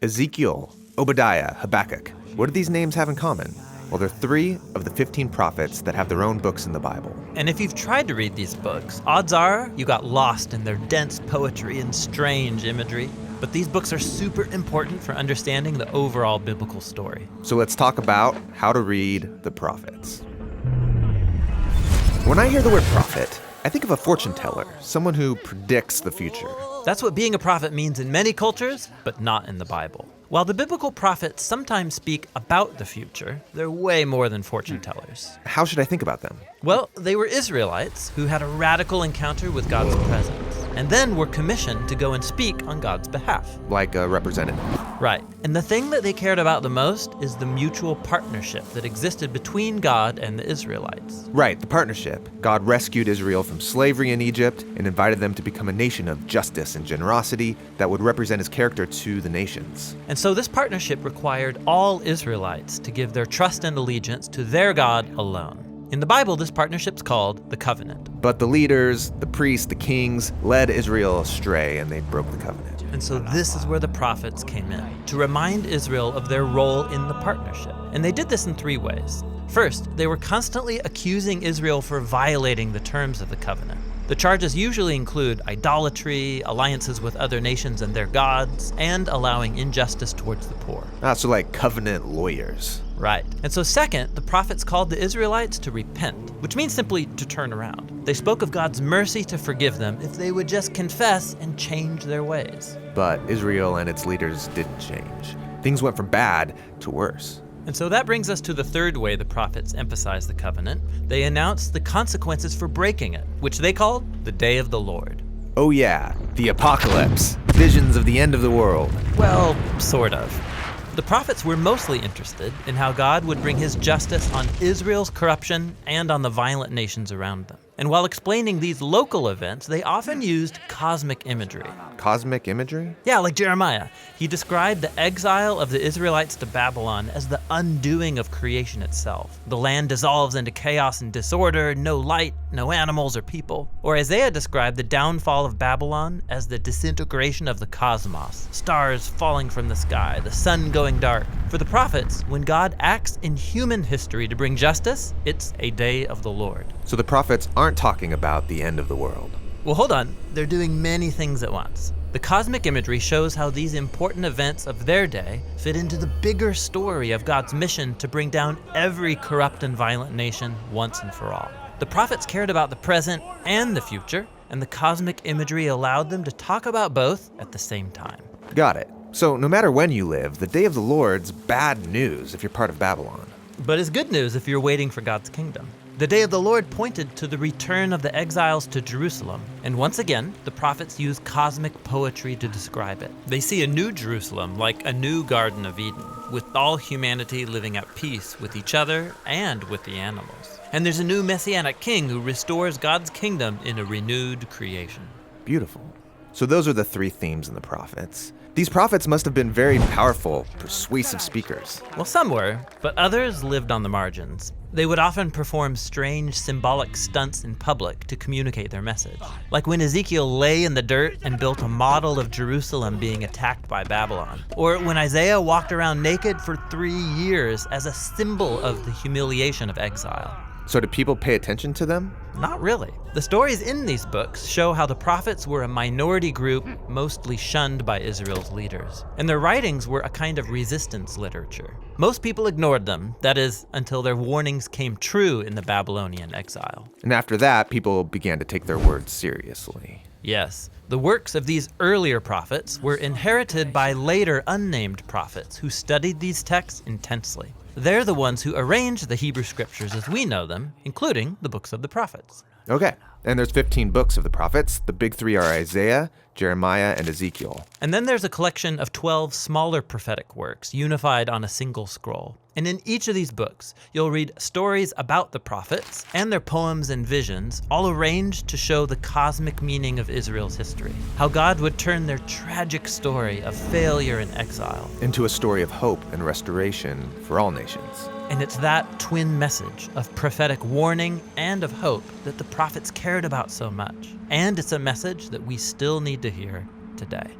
Ezekiel, Obadiah, Habakkuk. What do these names have in common? Well, they're 3 of the 15 prophets that have their own books in the Bible. And if you've tried to read these books, odds are you got lost in their dense poetry and strange imagery. But these books are super important for understanding the overall biblical story. So let's talk about how to read the prophets. When I hear the word prophet, I think of a fortune teller, someone who predicts the future. That's what being a prophet means in many cultures, but not in the Bible. While the biblical prophets sometimes speak about the future, they're way more than fortune tellers. How should I think about them? Well, they were Israelites who had a radical encounter with God's presence, and then were commissioned to go and speak on God's behalf. Like a representative. Right. And the thing that they cared about the most is the mutual partnership that existed between God and the Israelites. Right, the partnership. God rescued Israel from slavery in Egypt and invited them to become a nation of justice and generosity that would represent his character to the nations. And so this partnership required all Israelites to give their trust and allegiance to their God alone. In the Bible, this partnership's called the covenant. But the leaders, the priests, the kings, led Israel astray and they broke the covenant. And so this is where the prophets came in, to remind Israel of their role in the partnership. And they did this in 3 ways. First, they were constantly accusing Israel for violating the terms of the covenant. The charges usually include idolatry, alliances with other nations and their gods, and allowing injustice towards the poor. So like covenant lawyers. Right. And so second, the prophets called the Israelites to repent, which means simply to turn around. They spoke of God's mercy to forgive them if they would just confess and change their ways. But Israel and its leaders didn't change. Things went from bad to worse. And so that brings us to the third way the prophets emphasized the covenant. They announced the consequences for breaking it, which they called the day of the Lord. Oh yeah, the apocalypse. Visions of the end of the world. Well, sort of. The prophets were mostly interested in how God would bring his justice on Israel's corruption and on the violent nations around them. And while explaining these local events, they often used cosmic imagery. Cosmic imagery? Yeah, like Jeremiah. He described the exile of the Israelites to Babylon as the undoing of creation itself. The land dissolves into chaos and disorder, no light, no animals or people. Or Isaiah described the downfall of Babylon as the disintegration of the cosmos, stars falling from the sky, the sun going dark. For the prophets, when God acts in human history to bring justice, it's a day of the Lord. So the prophets aren't talking about the end of the world. Well, hold on. They're doing many things at once. The cosmic imagery shows how these important events of their day fit into the bigger story of God's mission to bring down every corrupt and violent nation once and for all. The prophets cared about the present and the future, and the cosmic imagery allowed them to talk about both at the same time. Got it. So no matter when you live, the day of the Lord's bad news if you're part of Babylon. But it's good news if you're waiting for God's kingdom. The day of the Lord pointed to the return of the exiles to Jerusalem. And once again, the prophets use cosmic poetry to describe it. They see a new Jerusalem, like a new Garden of Eden, with all humanity living at peace with each other and with the animals. And there's a new Messianic king who restores God's kingdom in a renewed creation. Beautiful. So those are the 3 themes in the prophets. These prophets must have been very powerful, persuasive speakers. Well, some were, but others lived on the margins. They would often perform strange symbolic stunts in public to communicate their message. Like when Ezekiel lay in the dirt and built a model of Jerusalem being attacked by Babylon. Or when Isaiah walked around naked for 3 years as a symbol of the humiliation of exile. So did people pay attention to them? Not really. The stories in these books show how the prophets were a minority group mostly shunned by Israel's leaders. And their writings were a kind of resistance literature. Most people ignored them, that is, until their warnings came true in the Babylonian exile. And after that, people began to take their words seriously. Yes. The works of these earlier prophets were inherited by later unnamed prophets who studied these texts intensely. They're the ones who arranged the Hebrew scriptures as we know them, including the books of the prophets. Okay, and there's 15 books of the prophets. The big 3 are Isaiah, Jeremiah, and Ezekiel. And then there's a collection of 12 smaller prophetic works unified on a single scroll. And in each of these books, you'll read stories about the prophets and their poems and visions, all arranged to show the cosmic meaning of Israel's history. How God would turn their tragic story of failure and exile into a story of hope and restoration for all nations. And it's that twin message of prophetic warning and of hope that the prophets cared about so much. And it's a message that we still need to hear today.